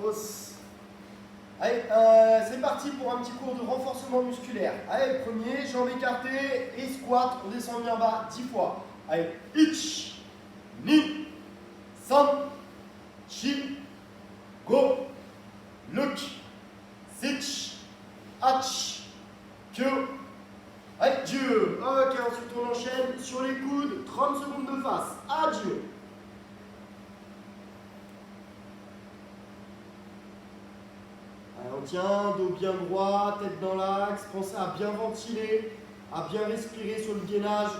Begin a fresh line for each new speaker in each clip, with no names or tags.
Pause. Allez, c'est parti pour un petit cours de renforcement musculaire. Allez, premier, jambes écartées et squat. On descend bien bas 10 fois. Allez, ich, ni, san, chi, go, look, sich, ach, kyo. Allez, Dieu. Ok, ensuite on enchaîne sur les coudes. 30 secondes de face. Adieu. Allez, on tient, dos bien droit, tête dans l'axe. Pensez à bien ventiler, à bien respirer sur le gainage.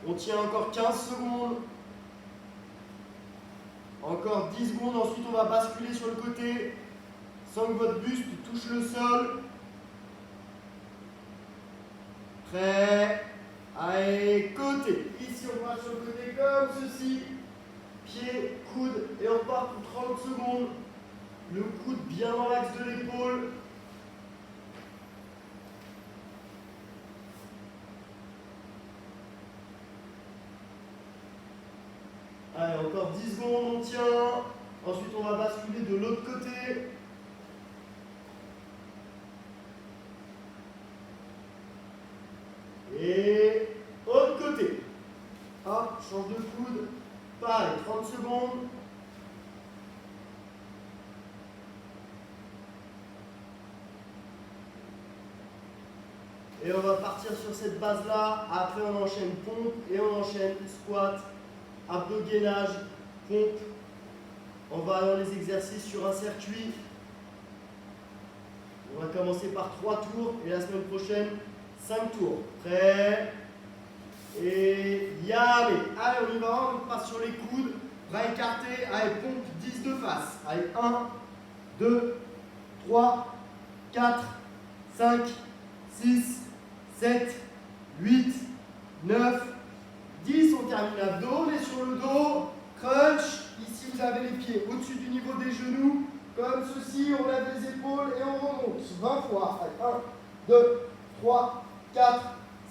On tient encore 15 secondes. Encore 10 secondes. Ensuite, on va basculer sur le côté sans que votre buste touche le sol. Prêt? Allez, côté. Ici, on va sur le côté comme ceci. Pied, coude, et on repart pour 30 secondes. Le coude bien dans l'axe de l'épaule. Allez, encore 10 secondes, on tient. Ensuite, on va basculer de l'autre côté. Et autre côté. Hop, change de coude. Pareil, 30 secondes. Et on va partir sur cette base-là. Après, on enchaîne pompe et on enchaîne squat, abdos gainage, pompe. On va dans les exercices sur un circuit. On va commencer par 3 tours et la semaine prochaine, 5 tours. Prêt? Et yamé. Allez, on y va. On passe sur les coudes. Bras écartés. Allez, pompe 10 de face. Allez, 1, 2, 3, 4, 5, 6, 7, 8, 9, 10. On termine abdos. On est sur le dos. Crunch. Ici, vous avez les pieds au-dessus du niveau des genoux. Comme ceci. On lève les épaules et on remonte. 20 fois. Allez, 1, 2, 3, 4,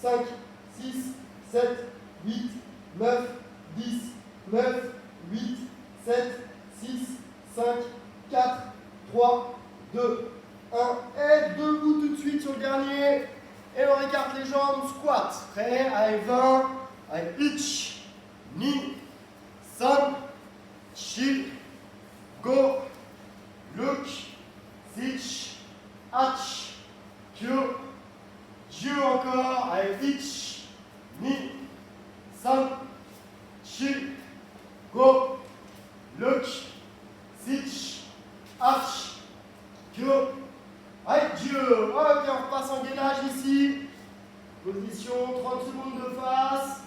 5, 6, 7, 8, 9, 10, 9, 8, 7, 6, 5, 4, 3, 2, 1. Et debout tout de suite sur le dernier. Et on écarte les jambes, squat. Prêt? Allez, 20. Allez, ich, ni, san, chi, go, look, sich, ach, kyo. Dieu encore. Allez, ich, ni, san, chi, go, look, sich, ach, kyo. Allez, Dieu. Ok, on repasse en gainage ici. Position, 30 secondes de face.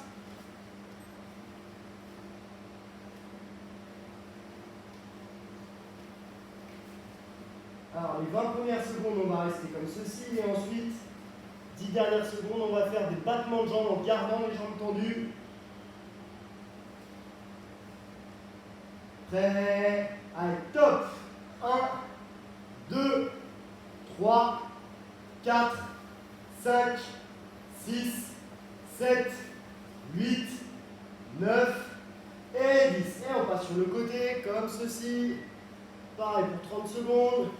Alors, les 20 premières secondes, on va rester comme ceci. Et ensuite, 10 dernières secondes, on va faire des battements de jambes en gardant les jambes tendues. Prêt? Allez, top. 1, 2, 3, 4, 5, 6, 7, 8, 9 et 10. Et on passe sur le côté comme ceci. Pareil pour 30 secondes.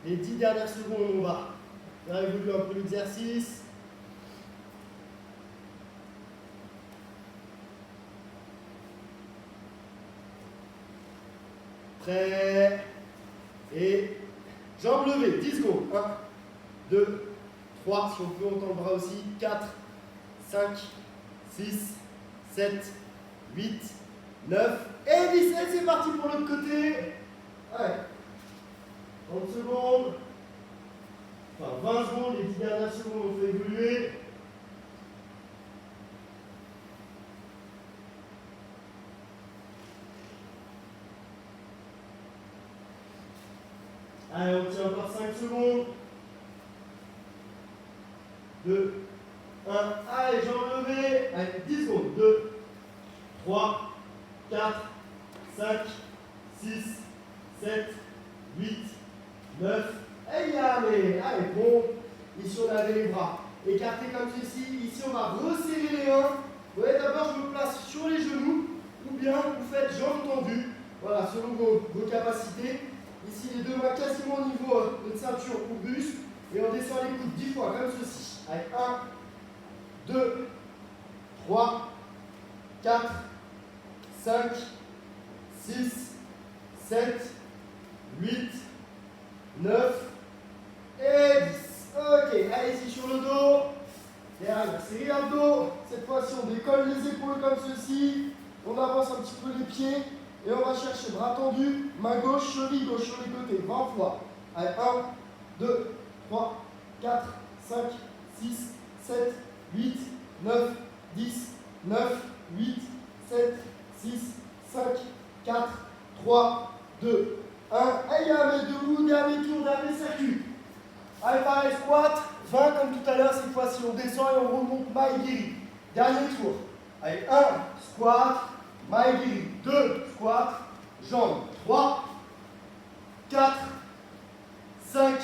Les 10 dernières secondes, on va évoluer un peu l'exercice. Prêt? Et jambes levées, 10 secondes. 1, 2, 3, si on peut, on tend le bras aussi. 4, 5, 6, 7, 8, 9 et 10. Et c'est parti pour l'autre côté. Allez. 30 secondes. Enfin, 20 secondes, les 10 dernières secondes, on fait évoluer. Allez, on tient encore 5 secondes. 2, 1. Allez, jambes levées. Allez, 10 secondes. 2, 3, 4, 5, 6, 7, 8, 9. Et allez, bon. Ici, on avait les bras écartés comme ceci. Ici, on va resserrer les mains. Vous voyez, d'abord, je me place sur les genoux. Ou bien, vous faites jambes tendues. Voilà, selon vos capacités. Ici, les deux mains quasiment au niveau de notre ceinture ou buste. Et on descend les coudes 10 fois, comme ceci. Avec 1, 2, 3, 4, 5, 6, 7, 8, 9 et 10. Ok, allez ici sur le dos. Dernière série abdos. Cette fois-ci, on décolle les épaules comme ceci. On avance un petit peu les pieds. Et on va chercher bras tendus, main gauche, cheville gauche sur les côtés. 20 fois. Allez, 1, 2, 3, 4, 5, 6, 7, 8, 9, 10, 9, 8, 7, 6, 5, 4, 3, 2, 1. Allez, allez, debout, dernier tour, dernier circuit. Allez, pareil, squat, 20 comme tout à l'heure, cette fois-ci, on descend et on remonte, Maïgiri. Dernier tour. Allez, 1, squat, Maïgiri. 2, squat, jambes. 3, 4, 5,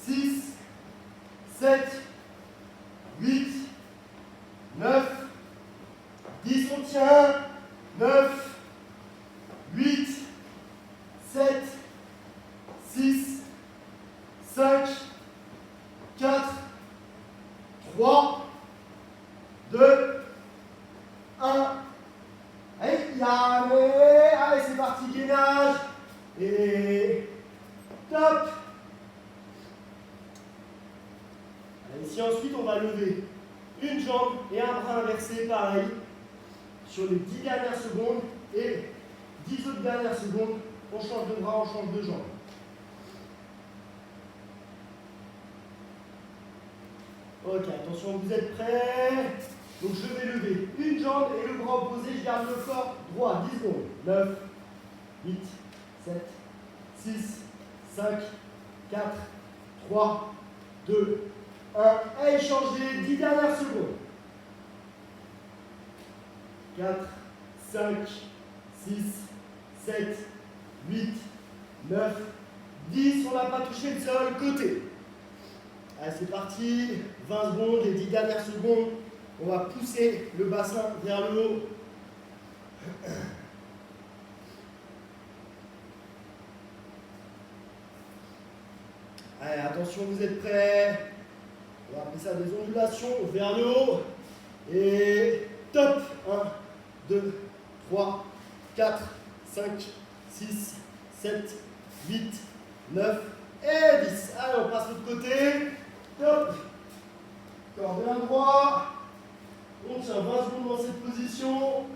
6, 7, 8, 9, 10, on tient, 9, 8, 7, 6, 5, 4, 3, 2, 1. Allez, c'est parti, gainage. Et top. Allez, ici, ensuite, on va lever une jambe et un bras inversé, pareil, sur les 10 dernières secondes. Et 10 autres dernières secondes, on change de bras, on change de jambe. Ok, attention, vous êtes prêts? Donc je vais lever une jambe et le bras opposé, je garde le corps droit. 10 secondes. 9, 8, 7, 6, 5, 4, 3, 2, 1. Et changez, 10 dernières secondes. 4, 5, 6, 7, 8, 9, 10. On n'a pas touché le sol, côté. Allez, c'est parti. 20 secondes, les 10 dernières secondes. On va pousser le bassin vers le haut. Allez, attention, vous êtes prêts? On va appeler ça des ondulations vers le haut. Et top. 1, 2, 3, 4, 5, 6, 7, 8, 9 et 10. Allez, on passe de l'autre côté. Top. Corps bien droit. On tient 20 secondes dans cette position.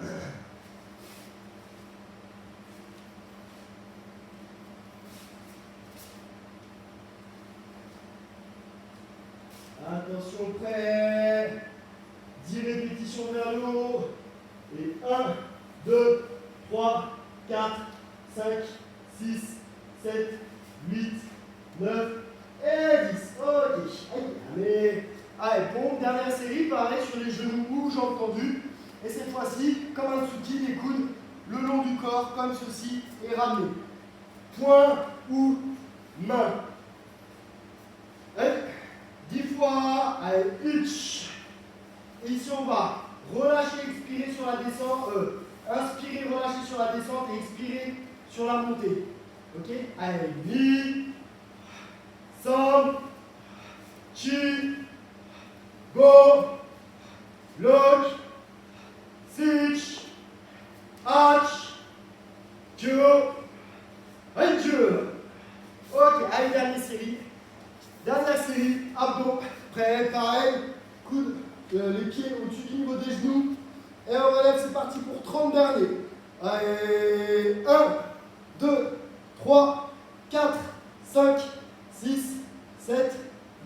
Attention, prêt. 10 répétitions vers le haut. Et 1, 2, 3, 4, 5, 6, 7, 8, 9 et 10. Ok. Allez. Allez, pompe, dernière série, pareil sur les genoux ou jambes tendues. Et cette fois-ci, comme un soutien, les coudes le long du corps, comme ceci, et ramener. Poing ou main. Allez, 10 fois. Allez, hitch. Et ici, on va relâcher, expirer sur la descente. Inspirer, relâcher sur la descente et expirer sur la montée. Ok? Allez, knee, thumb, chin. Go, lock, switch, arch, Dieu, et Dieu. Ok, allez, dernière série. Dernière série, abdos, prêt, pareil, coude, les pieds au-dessus du niveau des genoux. Et on relève, c'est parti pour 30 derniers. Allez, 1, 2, 3, 4, 5, 6, 7,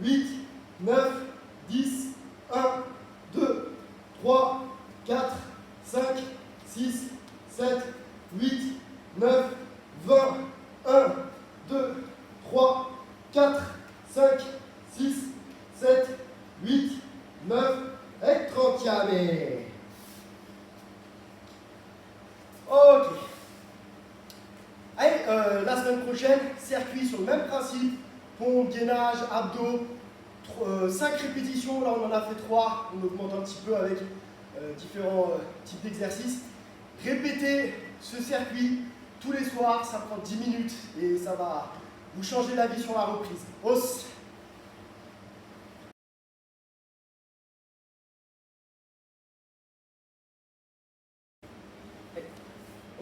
8, 9, 10, 1, 2, 3, 4, 5, 6, 7, 8, 9, 20, 1, 2, 3, 4, 5, 6, 7, 8, 9, et 30. Allez. Ok. Allez, la semaine prochaine, circuit sur le même principe. Pompe, gainage, abdos. 5 répétitions, là on en a fait 3, on augmente un petit peu avec différents types d'exercices. Répétez ce circuit tous les soirs, ça prend 10 minutes et ça va vous changer la vie sur la reprise. Hausse.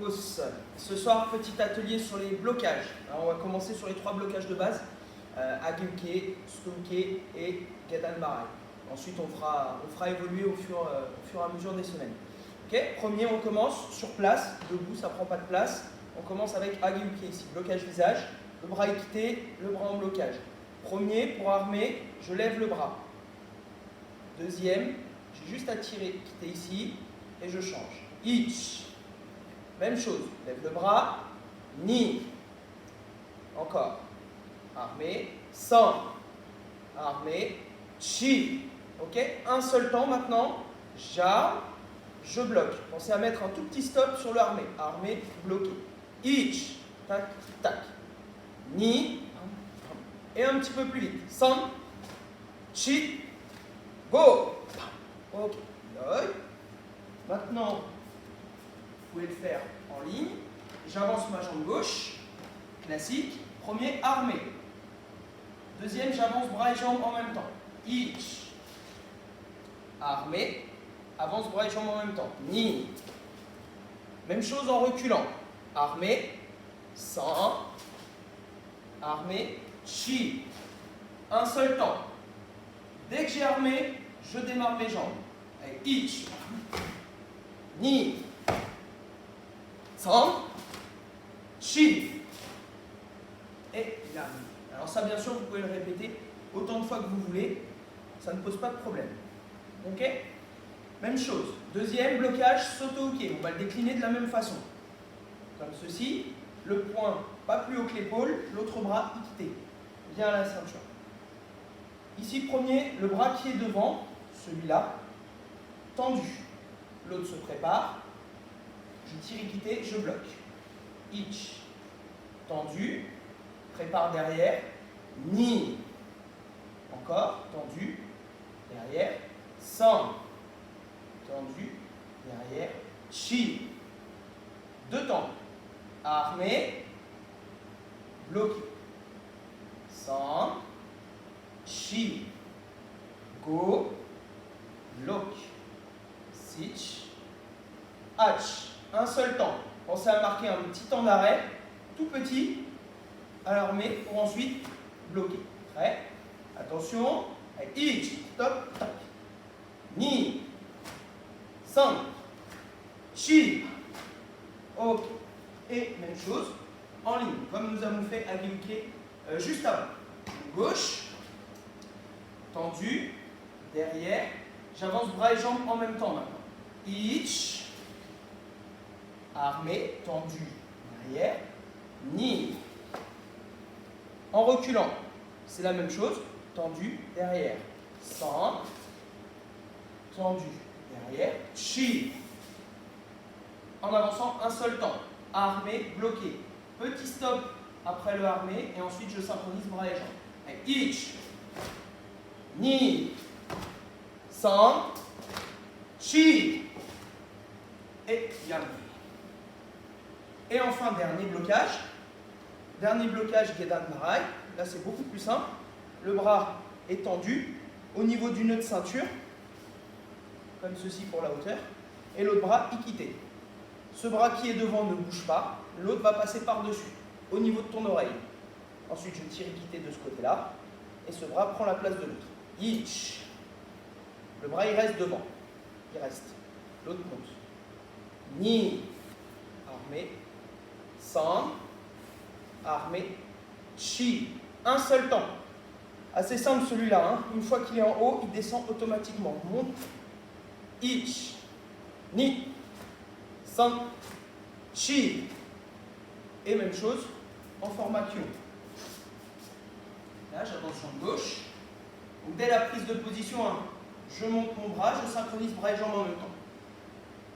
Hausse. Ce soir, petit atelier sur les blocages. Alors, on va commencer sur les 3 blocages de base. Agilke, Stunke et Gedan Barai. Ensuite, on fera évoluer au fur et à mesure des semaines. Okay. Premier, on commence sur place, debout, ça ne prend pas de place. On commence avec Agilke ici, blocage visage, le bras équité, le bras en blocage. Premier, pour armer, je lève le bras. Deuxième, j'ai juste à tirer, quitter ici, et je change. Ich. Même chose, lève le bras, ni. Encore. Armé, sans. Armé, chi. Ok, un seul temps maintenant. J'arme, je bloque. Pensez à mettre un tout petit stop sur le armé. Armé, bloqué. Ich. Tac, tac. Ni. Et un petit peu plus vite. Sans. Chi. Go. Ok. Maintenant, vous pouvez le faire en ligne. J'avance ma jambe gauche. Classique. Premier, armé. Deuxième, j'avance bras et jambes en même temps. Ich. Armé. Avance bras et jambes en même temps. Ni. Même chose en reculant. Armé. Sans. Armé. Chi. Un seul temps. Dès que j'ai armé, je démarre mes jambes. Avec ich. Ni. Sans. Chi. Et il arrive. Alors ça, bien sûr, vous pouvez le répéter autant de fois que vous voulez. Ça ne pose pas de problème. Ok? Même chose. Deuxième, blocage, soto-uke. On va le décliner de la même façon. Comme ceci. Le poing pas plus haut que l'épaule. L'autre bras équité. Bien à la ceinture. Ici, premier, le bras qui est devant. Celui-là. Tendu. L'autre se prépare. Je tire équité, je bloque. Ich. Tendu. Prépare derrière. Ni. Encore. Tendu. Derrière. Sans. Tendu. Derrière. Chi. Deux temps. Armé. Bloqué. Sans. Chi. Go. Bloc. Sich. Hatch. Un seul temps. Pensez à marquer un petit temps d'arrêt, tout petit, à l'armée, pour ensuite bloquer. Prêt? Attention. Ich. Stop. Tac. Ni. San. Chi. Ok. Et même chose en ligne, comme nous avons fait à Gimke juste avant. Gauche. Tendu. Derrière. J'avance bras et jambes en même temps maintenant. Ich. Armé, tendu, derrière, ni. En reculant, c'est la même chose, tendu, derrière, sans, tendu, derrière, chi. En avançant un seul temps, armé, bloqué. Petit stop après le armé, et ensuite je synchronise bras et jambes. Avec ich, ni, sans, chi, et yam. Et enfin, dernier blocage. Dernier blocage, Gedan Barai. Là, c'est beaucoup plus simple. Le bras est tendu au niveau du nœud de ceinture, comme ceci pour la hauteur, et l'autre bras équité. Ce bras qui est devant ne bouge pas, l'autre va passer par-dessus, au niveau de ton oreille. Ensuite, je tire équité de ce côté-là, et ce bras prend la place de l'autre. Ich. Le bras, il reste devant. Il reste. L'autre monte. Ni. Armé. San, armé, chi. Un seul temps. Assez simple celui-là. Hein. Une fois qu'il est en haut, il descend automatiquement. Monte. Ich. Ni. San. Chi. Et même chose en format Kyo. Là, j'avance jambe gauche. Donc, dès la prise de position 1, je monte mon bras, je synchronise bras et jambes en même temps.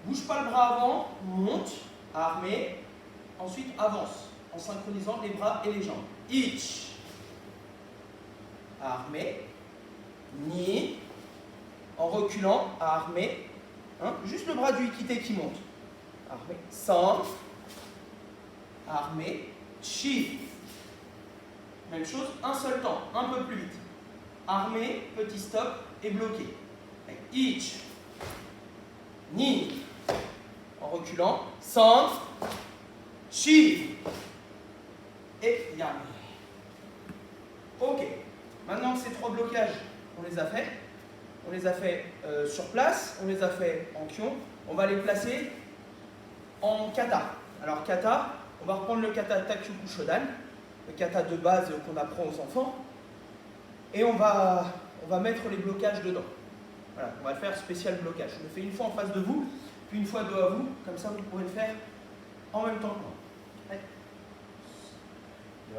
Bouge pas le bras avant, monte, armé. Ensuite, avance en synchronisant les bras et les jambes. Ich. Armé. Ni. En reculant, armé. Hein, juste le bras du équité qui monte. Armé. Sans. armé, chi. Même chose, un seul temps, un peu plus vite. Armé, petit stop et bloqué. Ich, ni. En reculant, san, chi. Et yami. Ok. Maintenant que ces trois blocages, on les a fait sur place, on les a fait en kion, on va les placer en kata. Alors kata, on va reprendre le kata Takyoku Shodan, le kata de base qu'on apprend aux enfants, et on va mettre les blocages dedans. Voilà, on va faire spécial blocage. Je le fais une fois en face de vous, puis une fois dos à vous, comme ça vous pourrez le faire en même temps que moi.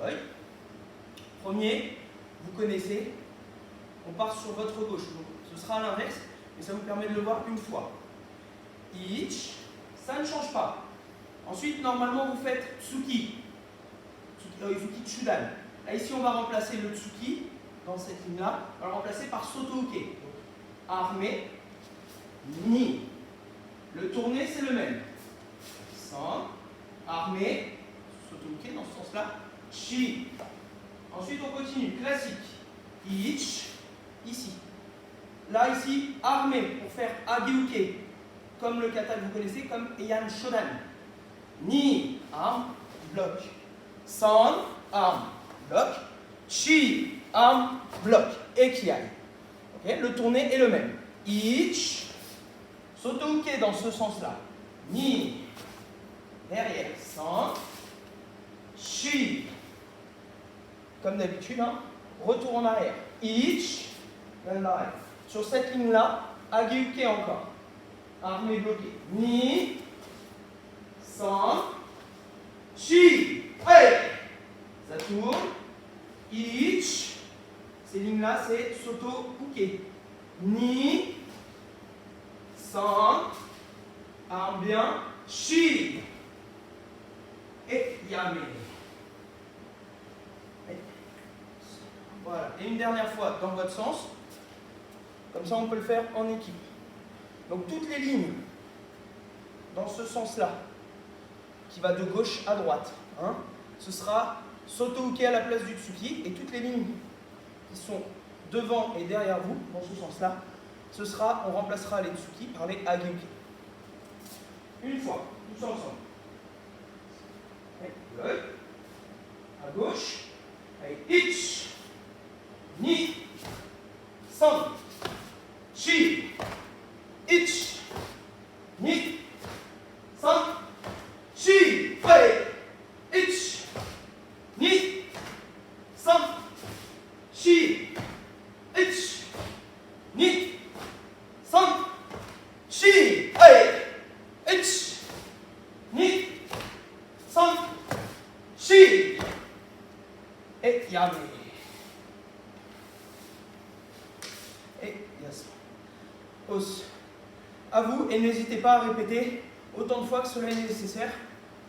Allez. Premier, vous connaissez, on part sur votre gauche, donc ce sera à l'inverse, mais ça vous permet de le voir une fois. Ich, ça ne change pas. Ensuite, normalement, vous faites Tsuki, Tsuki Chudan. Là, ici, on va remplacer le Tsuki, dans cette ligne-là, on va le remplacer par Soto-uke. Armé, Ni. Le tourné, c'est le même. San, armé, Soto-uke dans ce sens-là, Chi. Ensuite, on continue. Classique. Ich, ici. Là, ici, armé, pour faire Ageuke, comme le kata que vous connaissez, comme Eian Shodan. Ni, arme, bloc. San, arme, bloc. Chi, arme, bloc. Et Kiai. Okay. Le tourné est le même. Ich, Soto-uke dans ce sens-là. Ni, derrière. San, Chi. Comme d'habitude, hein. Retour en arrière. Ich, même l'arrêt. Sur cette ligne-là, Ageuke encore. Armé bloqué. Ni, San, Chi. Allez. Ça tourne. Ich. Ces lignes-là, c'est Soto-uke. Ni, San, arme bien. Chi. Et Yame. Voilà, et une dernière fois dans votre sens, comme ça on peut le faire en équipe. Donc toutes les lignes dans ce sens-là, qui va de gauche à droite, hein, ce sera Soto-uke à la place du Tsuki, et toutes les lignes qui sont devant et derrière vous, dans ce sens-là, ce sera, on remplacera les Tsuki par les Ageuke. Une fois, tous ensemble. Allez, à gauche, allez, Ich. Ni, San, Chi, Ich, Ni, San, Chi, allez, Ich, Ni, San, Chi, Ich, Ni, San, Chi, allez, Ich, Ni, San, Chi, et Yame. Et yes. Os. À vous, et n'hésitez pas à répéter autant de fois que cela est nécessaire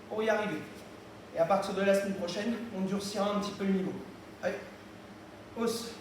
pour y arriver. Et à partir de la semaine prochaine, on durcira un petit peu le niveau. Allez. Os.